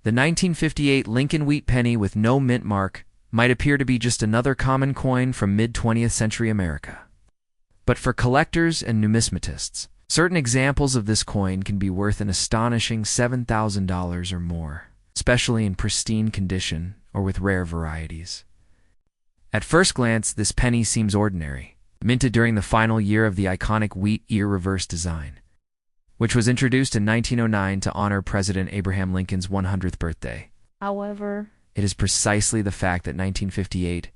The 1958 Lincoln wheat penny with no mint mark might appear to be just another common coin from mid-20th century America. But for collectors and numismatists, certain examples of this coin can be worth an astonishing $7,000 or more, especially in pristine condition or with rare varieties. At first glance, this penny seems ordinary, minted during the final year of the iconic wheat ear reverse design, which was introduced in 1909 to honor President Abraham Lincoln's 100th birthday. However, it is precisely the fact that 1958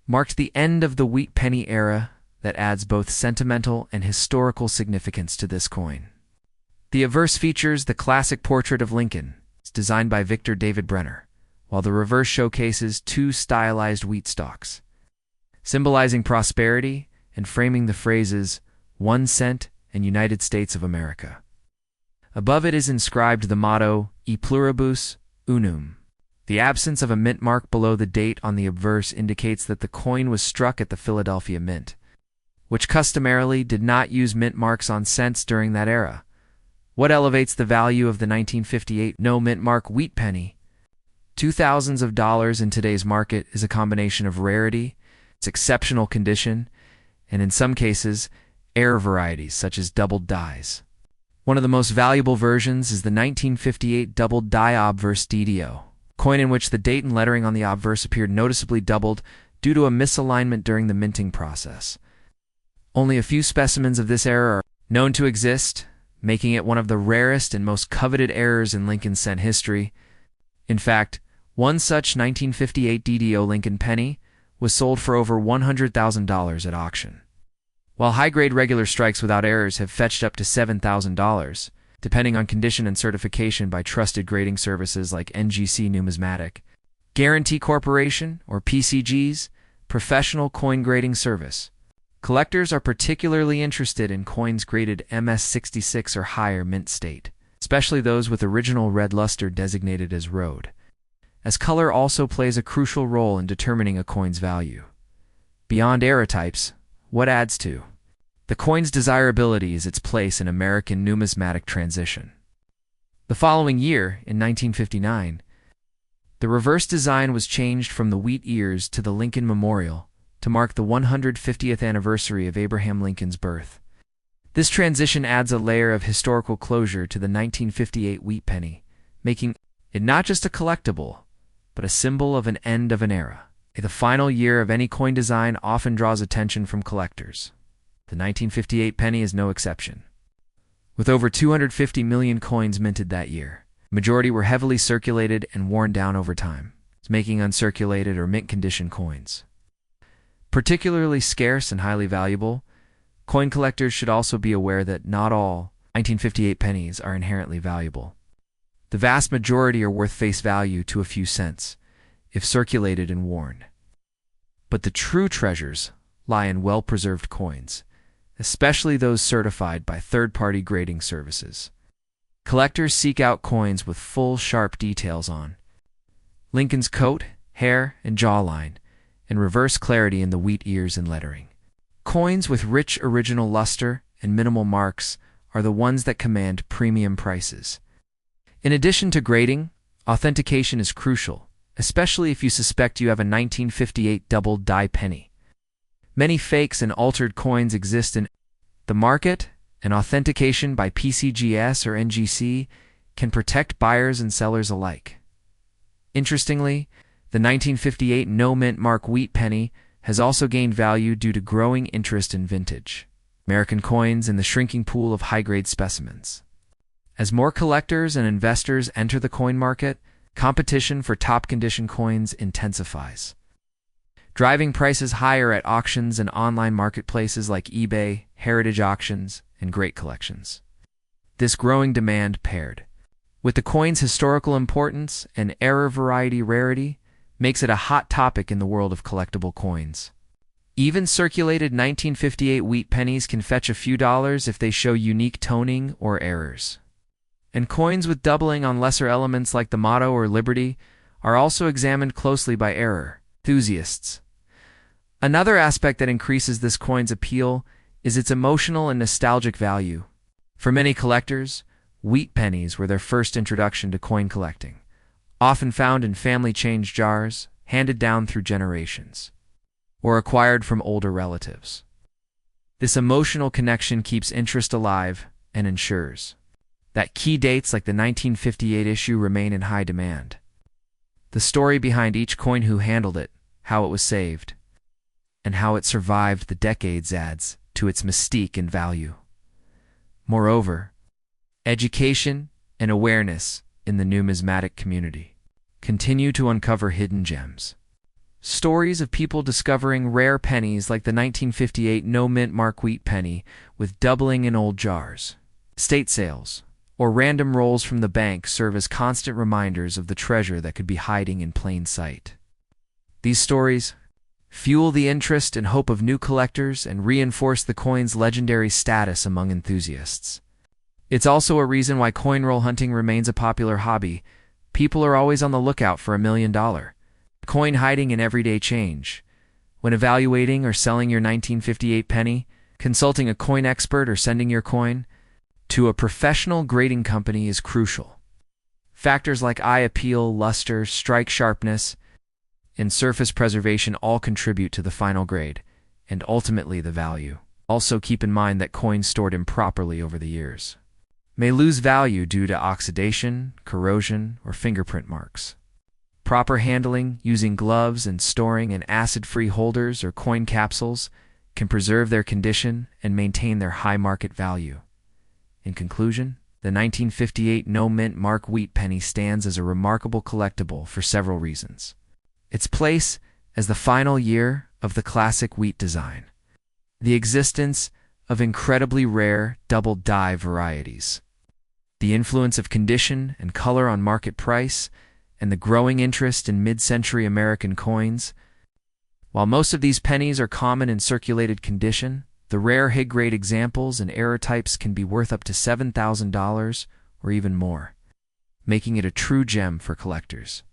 marked the end of the wheat penny era that adds both sentimental and historical significance to this coin. The obverse features the classic portrait of Lincoln, designed by Victor David Brenner, while the reverse showcases two stylized wheat stalks, symbolizing prosperity and framing the phrases 1 cent and United States of America. Above it is inscribed the motto E pluribus unum. The absence of a mint mark below the date on the obverse indicates that the coin was struck at the Philadelphia Mint, which customarily did not use mint marks on cents during that era. What elevates the value of the 1958 no mint mark wheat penny to thousands of dollars in today's market is a combination of rarity, its exceptional condition, and in some cases, rare varieties such as doubled dies. One of the most valuable versions is the 1958 doubled die obverse DDO, coin in which the date and lettering on the obverse appeared noticeably doubled due to a misalignment during the minting process. Only a few specimens of this error are known to exist, making it one of the rarest and most coveted errors in Lincoln cent history. In fact, one such 1958 DDO Lincoln penny was sold for over $100,000 at auction, while high-grade regular strikes without errors have fetched up to $7,000, depending on condition and certification by trusted grading services like NGC Numismatic, Guarantee Corporation, or PCG's Professional Coin Grading Service. Collectors are particularly interested in coins graded MS66 or higher mint state, especially those with original red luster designated as Rhode, as color also plays a crucial role in determining a coin's value. Beyond era types, what adds to the coin's desirability is its place in American numismatic transition. The following year, in 1959, the reverse design was changed from the wheat ears to the Lincoln Memorial to mark the 150th anniversary of Abraham Lincoln's birth. This transition adds a layer of historical closure to the 1958 wheat penny, making it not just a collectible, but a symbol of an end of an era. The final year of any coin design often draws attention from collectors. The 1958 penny is no exception. With over 250 million coins minted that year, the majority were heavily circulated and worn down over time, making uncirculated or mint condition coins particularly scarce and highly valuable. Coin collectors should also be aware that not all 1958 pennies are inherently valuable. The vast majority are worth face value to a few cents, if circulated and worn. But the true treasures lie in well-preserved coins, especially those certified by third-party grading services. Collectors seek out coins with full, sharp details on Lincoln's coat, hair, and jawline, and reverse clarity in the wheat ears and lettering. Coins with rich original luster and minimal marks are the ones that command premium prices. In addition to grading, authentication is crucial, especially if you suspect you have a 1958 doubled die penny. Many fakes and altered coins exist in the market, and authentication by PCGS or NGC can protect buyers and sellers alike. Interestingly, the 1958 no mint mark wheat penny has also gained value due to growing interest in vintage American coins and the shrinking pool of high-grade specimens. As more collectors and investors enter the coin market, competition for top-condition coins intensifies, driving prices higher at auctions and online marketplaces like eBay, heritage auctions, and great collections. This growing demand, paired with the coin's historical importance and error variety rarity, makes it a hot topic in the world of collectible coins. Even circulated 1958 wheat pennies can fetch a few dollars if they show unique toning or errors. And coins with doubling on lesser elements like the motto or liberty are also examined closely by error enthusiasts. Another aspect that increases this coin's appeal is its emotional and nostalgic value. For many collectors, wheat pennies were their first introduction to coin collecting, often found in family change jars, handed down through generations, or acquired from older relatives. This emotional connection keeps interest alive and ensures that key dates like the 1958 issue remain in high demand. The story behind each coin, who handled it, how it was saved, and how it survived the decades adds to its mystique and value. Moreover, education and awareness in the numismatic community continue to uncover hidden gems. Stories of people discovering rare pennies like the 1958 no-mint mark wheat penny with doubling in old jars, estate sales, or random rolls from the bank serve as constant reminders of the treasure that could be hiding in plain sight. These stories fuel the interest and hope of new collectors and reinforce the coin's legendary status among enthusiasts. It's also a reason why coin roll hunting remains a popular hobby. People are always on the lookout for $1 million coin hiding in everyday change. When evaluating or selling your 1958 penny, consulting a coin expert or sending your coin to a professional grading company is crucial. Factors like eye appeal, luster, strike sharpness, and surface preservation all contribute to the final grade, and ultimately the value. Also keep in mind that coins stored improperly over the years may lose value due to oxidation, corrosion, or fingerprint marks. Proper handling, using gloves, and storing in acid-free holders or coin capsules can preserve their condition and maintain their high market value. In conclusion, the 1958 no-mint mark wheat penny stands as a remarkable collectible for several reasons. Its place as the final year of the classic wheat design, the existence of incredibly rare double die varieties, the influence of condition and color on market price, and the growing interest in mid-century American coins. While most of these pennies are common in circulated condition, the rare high-grade examples and error types can be worth up to $7,000 or even more, making it a true gem for collectors.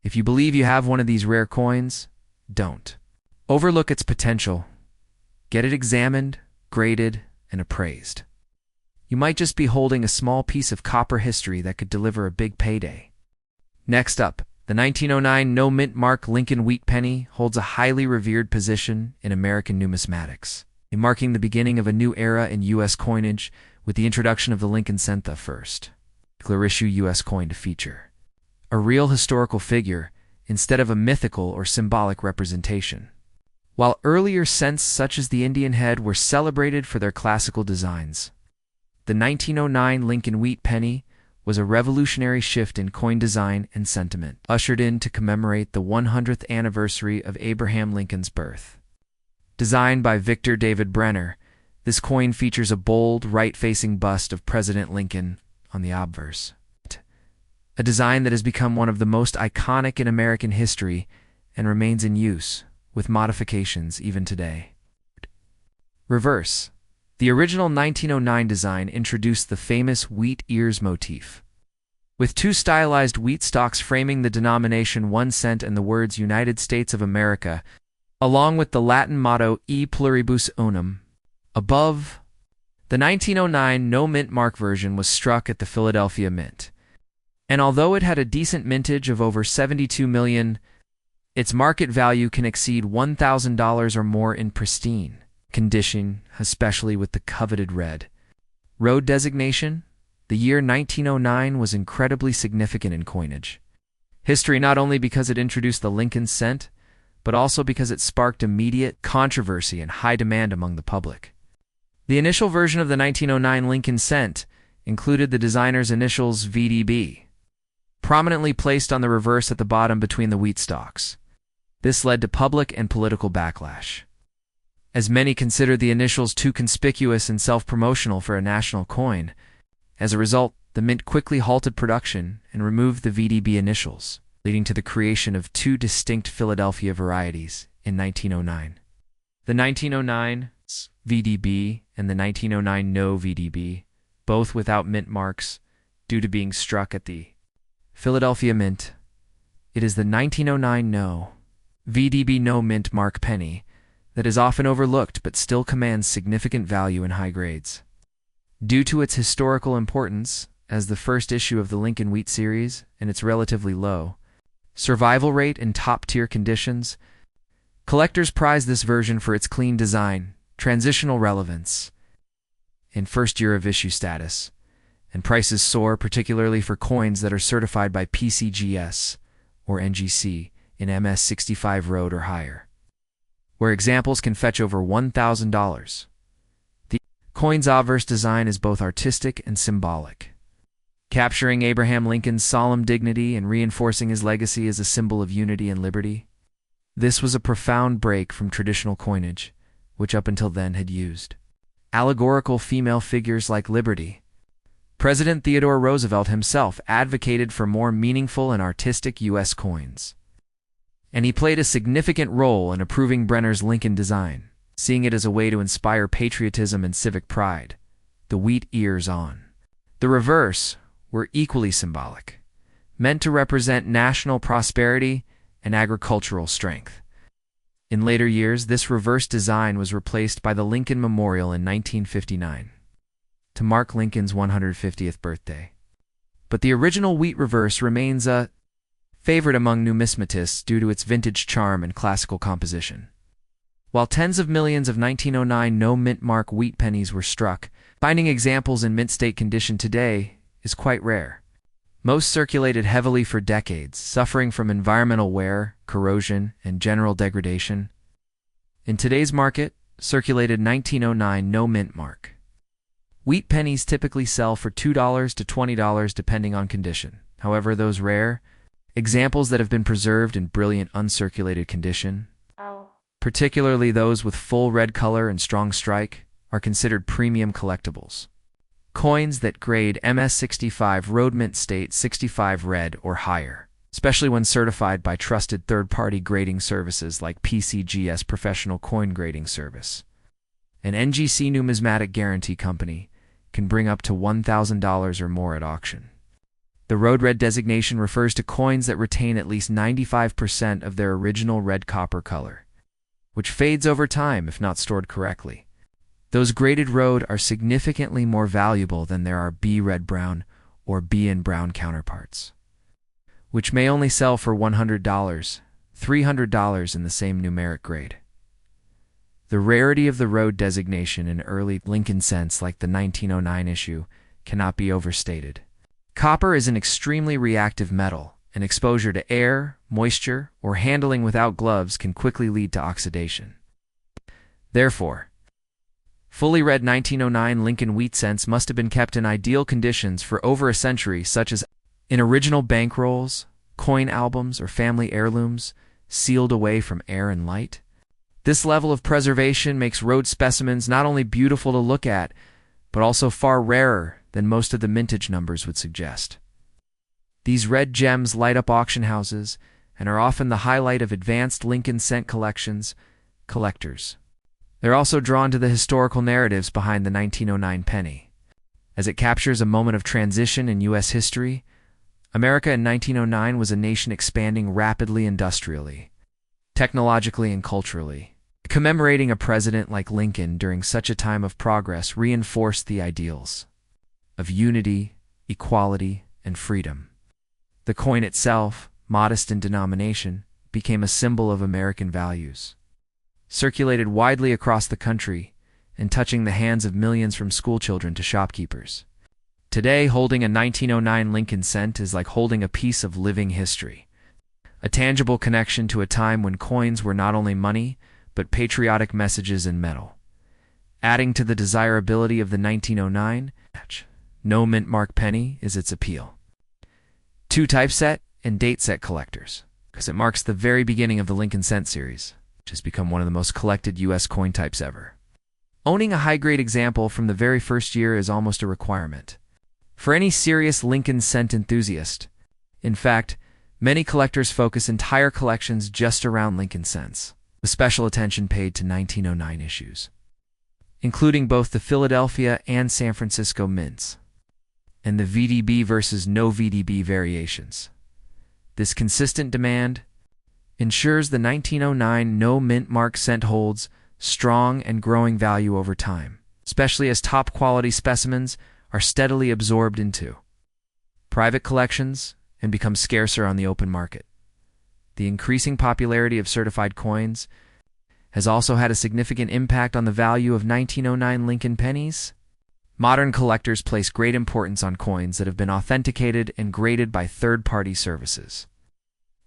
If you believe you have one of these rare coins, don't overlook its potential. Get it examined, graded, and appraised. You might just be holding a small piece of copper history that could deliver a big payday. Next up, the 1909 no-mint mark Lincoln wheat penny holds a highly revered position in American numismatics, marking the beginning of a new era in U.S. coinage with the introduction of the Lincoln cent, the first issue U.S. coin to feature a real historical figure instead of a mythical or symbolic representation. While earlier cents such as the Indian head were celebrated for their classical designs, the 1909 Lincoln wheat penny was a revolutionary shift in coin design and sentiment, ushered in to commemorate the 100th anniversary of Abraham Lincoln's birth. Designed by Victor David Brenner, this coin features a bold, right-facing bust of President Lincoln on the obverse, a design that has become one of the most iconic in American history and remains in use, with modifications even today. Reverse. The original 1909 design introduced the famous wheat ears motif, with two stylized wheat stalks framing the denomination 1 cent and the words United States of America, along with the Latin motto E pluribus unum. Above, the 1909 no-mint mark version was struck at the Philadelphia Mint, and although it had a decent mintage of over 72 million, its market value can exceed $1,000 or more in pristine condition, especially with the coveted red road designation. The year 1909 was incredibly significant in coinage history, not only because it introduced the Lincoln cent, but also because it sparked immediate controversy and high demand among the public. The initial version of the 1909 Lincoln cent included the designer's initials VDB, prominently placed on the reverse at the bottom between the wheat stalks. This led to public and political backlash, as many considered the initials too conspicuous and self-promotional for a national coin. As a result, the mint quickly halted production and removed the VDB initials, leading to the creation of two distinct Philadelphia varieties in 1909. The 1909 VDB and the 1909 no VDB, both without mint marks due to being struck at the Philadelphia Mint. It is the 1909 no VDB no mint mark penny that is often overlooked but still commands significant value in high grades. Due to its historical importance, as the first issue of the Lincoln Wheat series, and its relatively low survival rate in top-tier conditions, collectors prize this version for its clean design, transitional relevance, and first year of issue status, and prices soar particularly for coins that are certified by PCGS or NGC in MS65 road or higher, where examples can fetch over $1,000. The coin's obverse design is both artistic and symbolic, capturing Abraham Lincoln's solemn dignity and reinforcing his legacy as a symbol of unity and liberty. This was a profound break from traditional coinage, which up until then had used allegorical female figures like liberty. President Theodore Roosevelt himself advocated for more meaningful and artistic U.S. coins, and he played a significant role in approving Brenner's Lincoln design, seeing it as a way to inspire patriotism and civic pride. The wheat ears on the reverse were equally symbolic, meant to represent national prosperity and agricultural strength. In later years, this reverse design was replaced by the Lincoln Memorial in 1959, to mark Lincoln's 150th birthday. But the original wheat reverse remains a favorite among numismatists due to its vintage charm and classical composition. While tens of millions of 1909 no-mint mark wheat pennies were struck, finding examples in mint state condition today is quite rare. Most circulated heavily for decades, suffering from environmental wear, corrosion, and general degradation. In today's market, circulated 1909 no-mint mark wheat pennies typically sell for $2 to $20 depending on condition. However, those rare examples that have been preserved in brilliant uncirculated condition, particularly those with full red color and strong strike, are considered premium collectibles. Coins that grade MS65 road mint state 65 red or higher, especially when certified by trusted third-party grading services like PCGS Professional Coin Grading Service. An NGC numismatic guarantee company can bring up to $1,000 or more at auction. The road red designation refers to coins that retain at least 95% of their original red copper color, which fades over time if not stored correctly. Those graded road are significantly more valuable than there are B red brown or B in brown counterparts, which may only sell for $100, $300 in the same numeric grade. The rarity of the road designation in early Lincoln cents like the 1909 issue cannot be overstated. Copper is an extremely reactive metal, and exposure to air, moisture, or handling without gloves can quickly lead to oxidation. Therefore, fully red 1909 Lincoln wheat cents must have been kept in ideal conditions for over a century, such as in original bankrolls, coin albums, or family heirlooms, sealed away from air and light. This level of preservation makes road specimens not only beautiful to look at, but also far rarer than most of the mintage numbers would suggest. These red gems light up auction houses and are often the highlight of advanced Lincoln cent collectors. They're also drawn to the historical narratives behind the 1909 penny, as it captures a moment of transition in U.S. history. America in 1909 was a nation expanding rapidly industrially, technologically, and culturally. Commemorating a president like Lincoln during such a time of progress reinforced the ideals of unity, equality, and freedom. The coin itself, modest in denomination, became a symbol of American values, circulated widely across the country and touching the hands of millions from schoolchildren to shopkeepers. Today, holding a 1909 Lincoln cent is like holding a piece of living history, a tangible connection to a time when coins were not only money, but patriotic messages in metal. Adding to the desirability of the 1909 no mint mark penny is its appeal to typeset and dateset collectors, because it marks the very beginning of the Lincoln cent series, which has become one of the most collected U.S. coin types ever. Owning a high-grade example from the very first year is almost a requirement for any serious Lincoln cent enthusiast. In fact, many collectors focus entire collections just around Lincoln cents, with special attention paid to 1909 issues, including both the Philadelphia and San Francisco mints, and the VDB versus no VDB variations. This consistent demand ensures the 1909 no mint mark cent holds strong and growing value over time, especially as top-quality specimens are steadily absorbed into private collections and become scarcer on the open market. The increasing popularity of certified coins has also had a significant impact on the value of 1909 Lincoln pennies. Modern collectors place great importance on coins that have been authenticated and graded by third-party services.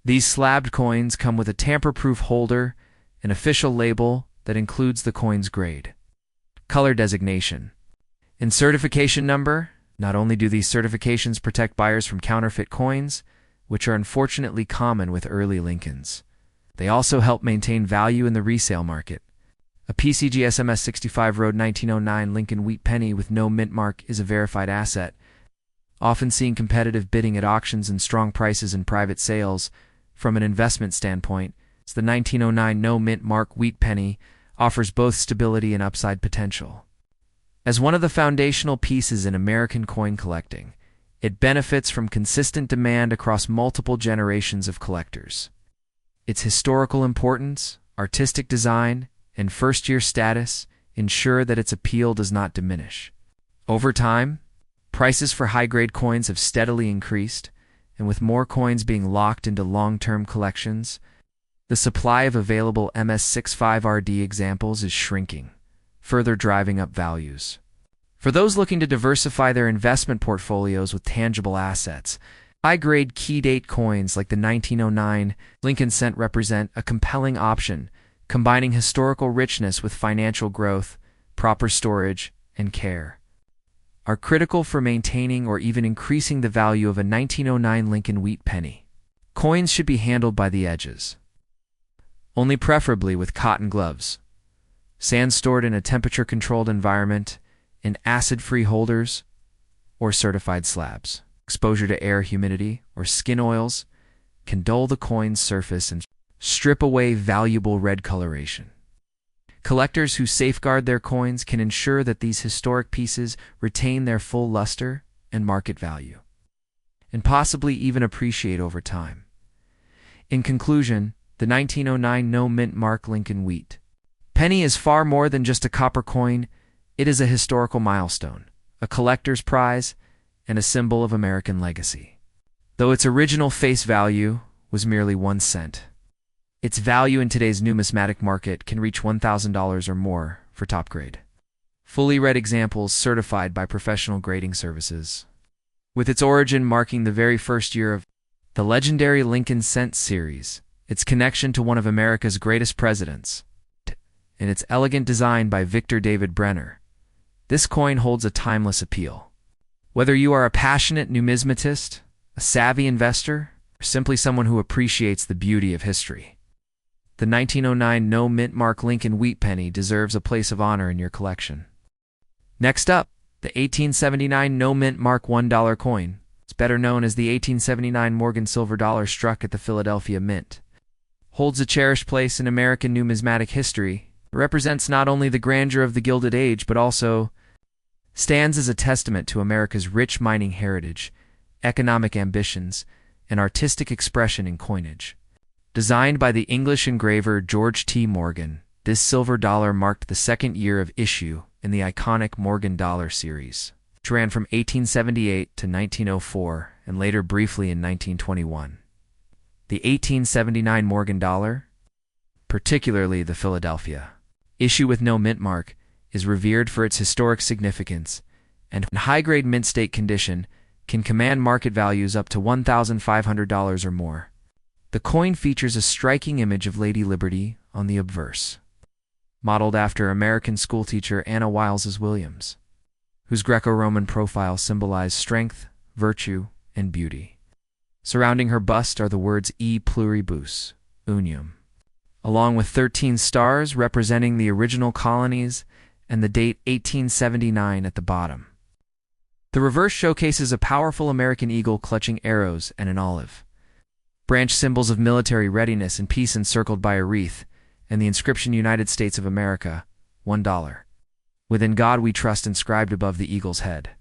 These slabbed coins come with a tamper-proof holder, an official label that includes the coin's grade, color designation, and certification number. Not only do these certifications protect buyers from counterfeit coins, which are unfortunately common with early Lincolns, they also help maintain value in the resale market. A PCG SMS 65 Road 1909 Lincoln wheat penny with no mint mark is a verified asset, often seeing competitive bidding at auctions and strong prices in private sales. From an investment standpoint, the 1909 no mint mark wheat penny offers both stability and upside potential. As one of the foundational pieces in American coin collecting, it benefits from consistent demand across multiple generations of collectors. Its historical importance, artistic design, and first-year status ensure that its appeal does not diminish. Over time, prices for high-grade coins have steadily increased, and with more coins being locked into long-term collections, the supply of available MS65RD examples is shrinking, further driving up values. For those looking to diversify their investment portfolios with tangible assets, high-grade key-date coins like the 1909 Lincoln cent represent a compelling option, combining historical richness with financial growth. Proper storage and care are critical for maintaining or even increasing the value of a 1909 Lincoln wheat penny. Coins should be handled by the edges, only preferably with cotton gloves, sand stored in a temperature-controlled environment, in acid-free holders, or certified slabs. Exposure to air, humidity, or skin oils can dull the coin's surface and strip away valuable red coloration. Collectors who safeguard their coins can ensure that these historic pieces retain their full luster and market value, and possibly even appreciate over time. In conclusion, the 1909 no mint mark Lincoln wheat penny is far more than just a copper coin. It is a historical milestone, a collector's prize, and a symbol of American legacy. Though its original face value was merely 1 cent, its value in today's numismatic market can reach $1,000 or more for top grade, fully read examples certified by professional grading services. With its origin marking the very first year of the legendary Lincoln Cent series, its connection to one of America's greatest presidents, and its elegant design by Victor David Brenner, this coin holds a timeless appeal. Whether you are a passionate numismatist, a savvy investor, or simply someone who appreciates the beauty of history, the 1909 no mint mark Lincoln wheat penny deserves a place of honor in your collection. Next up, the 1879 no mint mark $1 coin. It's better known as the 1879 Morgan silver dollar struck at the Philadelphia Mint. Holds a cherished place in American numismatic history. It represents not only the grandeur of the Gilded Age, but also stands as a testament to America's rich mining heritage, economic ambitions, and artistic expression in coinage. Designed by the English engraver George T. Morgan, this silver dollar marked the second year of issue in the iconic Morgan Dollar series, which ran from 1878 to 1904 and later briefly in 1921. The 1879 Morgan Dollar, particularly the Philadelphia issue with no mint mark, is revered for its historic significance, and in high-grade mint state condition can command market values up to $1,500 or more. The coin features a striking image of Lady Liberty on the obverse, modeled after American schoolteacher Anna Wiles's Williams, whose Greco-Roman profile symbolized strength, virtue, and beauty. Surrounding her bust are the words E pluribus unum, along with 13 stars representing the original colonies and the date 1879 at the bottom. The reverse showcases a powerful American eagle clutching arrows and an olive branch, symbols of military readiness and peace, encircled by a wreath, and the inscription United States of America, $1. Within God we trust inscribed above the eagle's head.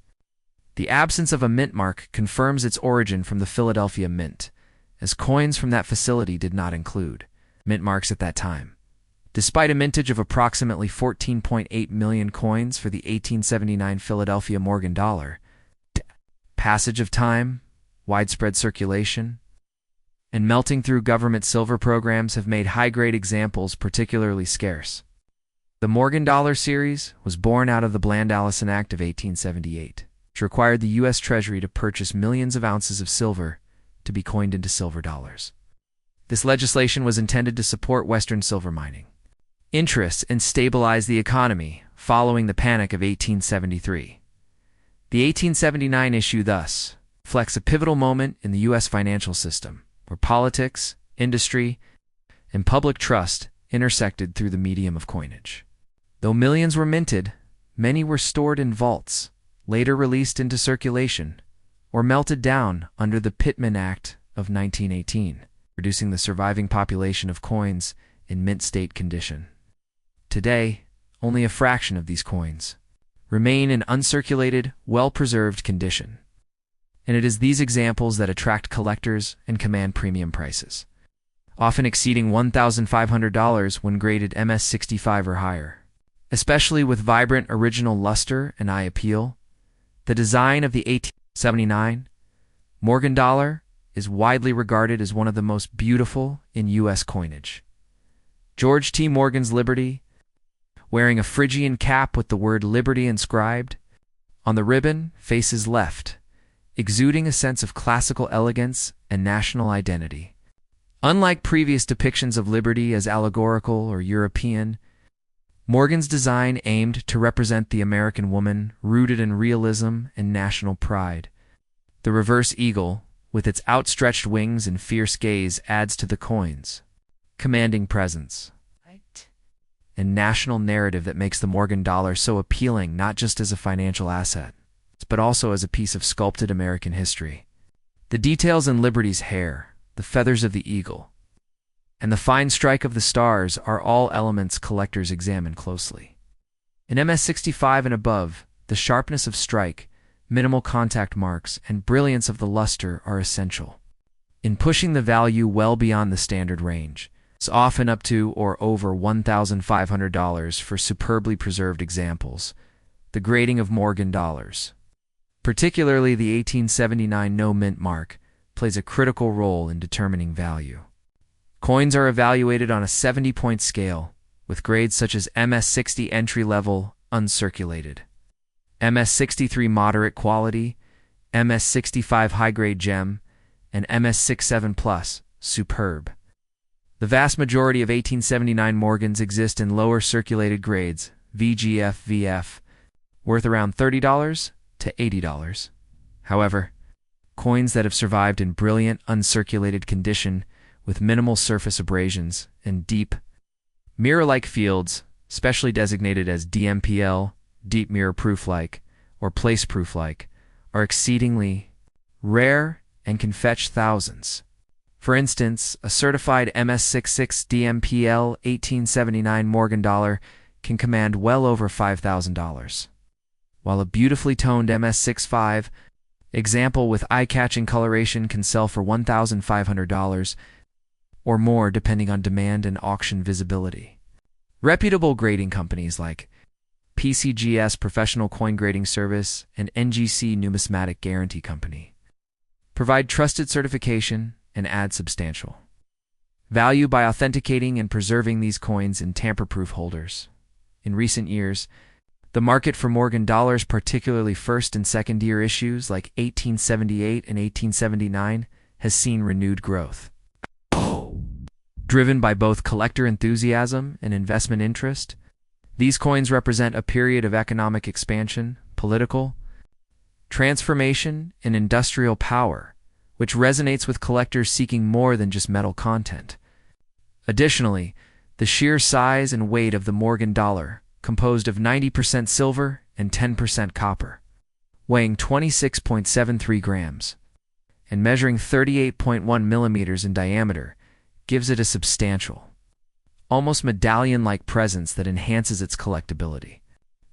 The absence of a mint mark confirms its origin from the Philadelphia Mint, as coins from that facility did not include mint marks at that time. Despite a mintage of approximately 14.8 million coins for the 1879 Philadelphia Morgan Dollar, passage of time, widespread circulation, and melting through government silver programs have made high-grade examples particularly scarce. The Morgan Dollar series was born out of the Bland-Allison Act of 1878, which required the U.S. Treasury to purchase millions of ounces of silver to be coined into silver dollars. This legislation was intended to support Western silver mining interests and stabilize the economy following the Panic of 1873. The 1879 issue thus reflects a pivotal moment in the U.S. financial system, where politics, industry, and public trust intersected through the medium of coinage. Though millions were minted, many were stored in vaults, later released into circulation, or melted down under the Pittman Act of 1918, reducing the surviving population of coins in mint state condition. Today, only a fraction of these coins remain in uncirculated, well-preserved condition. And it is these examples that attract collectors and command premium prices, often exceeding $1,500 when graded MS65 or higher. Especially with vibrant original luster and eye appeal, the design of the 1879 Morgan dollar is widely regarded as one of the most beautiful in U.S. coinage. George T. Morgan's Liberty, wearing a Phrygian cap with the word Liberty inscribed on the ribbon, faces left, exuding a sense of classical elegance and national identity. Unlike previous depictions of liberty as allegorical or European, Morgan's design aimed to represent the American woman rooted in realism and national pride. The reverse eagle, with its outstretched wings and fierce gaze, adds to the coin's commanding presence and national narrative that makes the Morgan dollar so appealing not just as a financial asset, but also as a piece of sculpted American history. The details in Liberty's hair, the feathers of the eagle, and the fine strike of the stars are all elements collectors examine closely. In MS65 and above, the sharpness of strike, minimal contact marks, and brilliance of the luster are essential in pushing the value well beyond the standard range. It's often up to or over $1,500 for superbly preserved examples. The grading of Morgan dollars, particularly the 1879 no mint mark, plays a critical role in determining value. Coins are evaluated on a 70-point scale, with grades such as MS60 entry-level, uncirculated, MS63 moderate quality, MS65 high-grade gem, and MS67 plus, superb. The vast majority of 1879 Morgans exist in lower circulated grades, VGF, VF, worth around $30 to $80. However, coins that have survived in brilliant, uncirculated condition with minimal surface abrasions and deep, mirror-like fields, specially designated as DMPL, deep mirror proof-like, or place proof-like, are exceedingly rare and can fetch thousands. For instance, a certified MS66 DMPL 1879 Morgan dollar can command well over $5,000, while a beautifully toned MS65 example with eye-catching coloration can sell for $1,500 or more depending on demand and auction visibility. Reputable grading companies like PCGS Professional Coin Grading Service and NGC Numismatic Guarantee Company provide trusted certification and add substantial value by authenticating and preserving these coins in tamper-proof holders. In recent years, the market for Morgan dollars, particularly first and second-year issues like 1878 and 1879, has seen renewed growth. Driven by both collector enthusiasm and investment interest, these coins represent a period of economic expansion, political transformation, and industrial power, which resonates with collectors seeking more than just metal content. Additionally, the sheer size and weight of the Morgan dollar, composed of 90% silver and 10% copper, weighing 26.73 grams, and measuring 38.1 millimeters in diameter, gives it a substantial, almost medallion-like presence that enhances its collectability.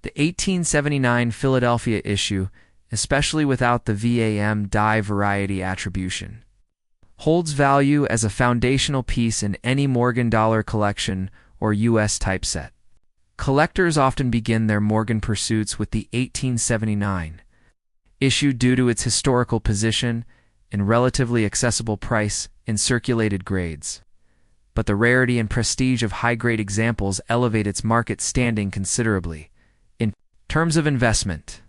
The 1879 Philadelphia issue, especially without the VAM die variety attribution, holds value as a foundational piece in any Morgan dollar collection or U.S. typeset. Collectors often begin their Morgan pursuits with the 1879 issue due to its historical position in relatively accessible price in circulated grades. But the rarity and prestige of high-grade examples elevate its market standing considerably. In terms of investment,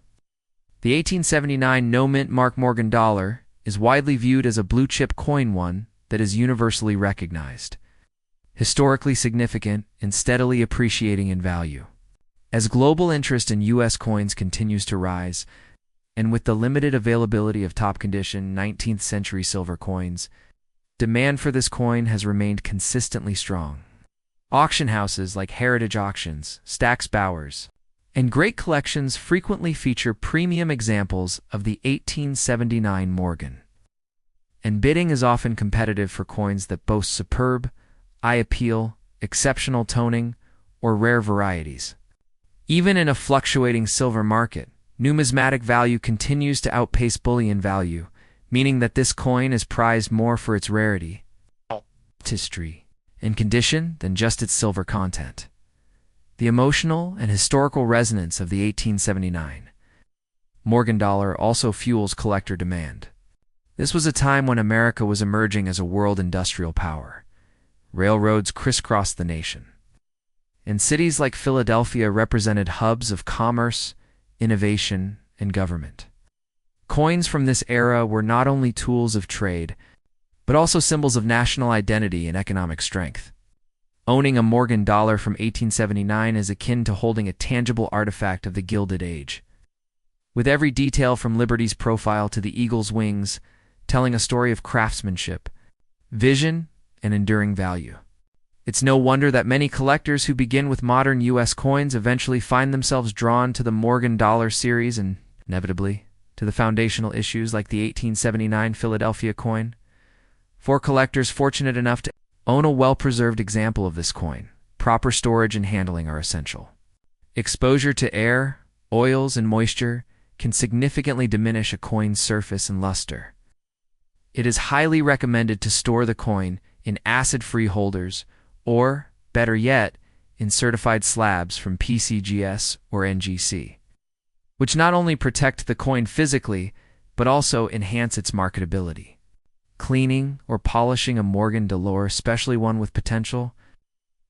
the 1879 no-mint Mark Morgan dollar is widely viewed as a blue-chip coin, one that is universally recognized, historically significant, and steadily appreciating in value. As global interest in U.S. coins continues to rise, and with the limited availability of top-condition 19th-century silver coins, demand for this coin has remained consistently strong. Auction houses like Heritage Auctions, Stack's Bowers, and great collections frequently feature premium examples of the 1879 Morgan. And bidding is often competitive for coins that boast superb, eye appeal, exceptional toning, or rare varieties. Even in a fluctuating silver market, numismatic value continues to outpace bullion value, meaning that this coin is prized more for its rarity, history, and condition than just its silver content. The emotional and historical resonance of the 1879 Morgan dollar also fuels collector demand. This was a time when America was emerging as a world industrial power. Railroads crisscrossed the nation, and cities like Philadelphia represented hubs of commerce, innovation, and government. Coins from this era were not only tools of trade, but also symbols of national identity and economic strength. Owning a Morgan dollar from 1879 is akin to holding a tangible artifact of the Gilded Age, with every detail from Liberty's profile to the eagle's wings telling a story of craftsmanship, vision, and enduring value. It's no wonder that many collectors who begin with modern U.S. coins eventually find themselves drawn to the Morgan dollar series and, inevitably, to the foundational issues like the 1879 Philadelphia coin. For collectors fortunate enough to own a well-preserved example of this coin, proper storage and handling are essential. Exposure to air, oils, and moisture can significantly diminish a coin's surface and luster. It is highly recommended to store the coin in acid-free holders or, better yet, in certified slabs from PCGS or NGC, which not only protect the coin physically, but also enhance its marketability. Cleaning or polishing a Morgan dollar, especially one with potential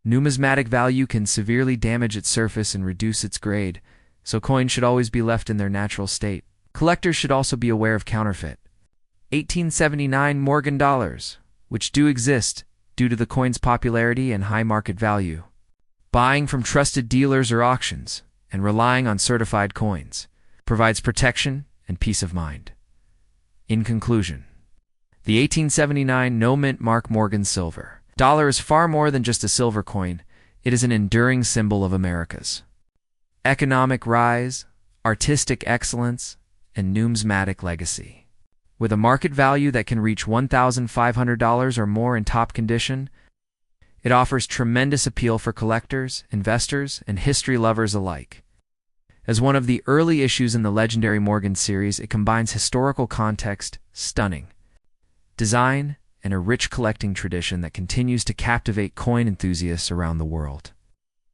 numismatic value, can severely damage its surface and reduce its grade, so coins should always be left in their natural state. Collectors should also be aware of counterfeit 1879 Morgan dollars, which do exist due to the coin's popularity and high market value. Buying from trusted dealers or auctions and relying on certified coins provides protection and peace of mind. In conclusion, the 1879 no-mint Mark Morgan silver dollar is far more than just a silver coin. It is an enduring symbol of America's economic rise, artistic excellence, and numismatic legacy. With a market value that can reach $1,500 or more in top condition, it offers tremendous appeal for collectors, investors, and history lovers alike. As one of the early issues in the legendary Morgan series, it combines historical context, stunning design, and a rich collecting tradition that continues to captivate coin enthusiasts around the world.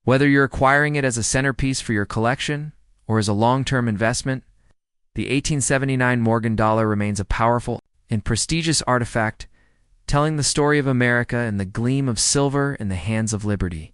Whether you're acquiring it as a centerpiece for your collection or as a long-term investment, the 1879 Morgan dollar remains a powerful and prestigious artifact, telling the story of America and the gleam of silver in the hands of liberty.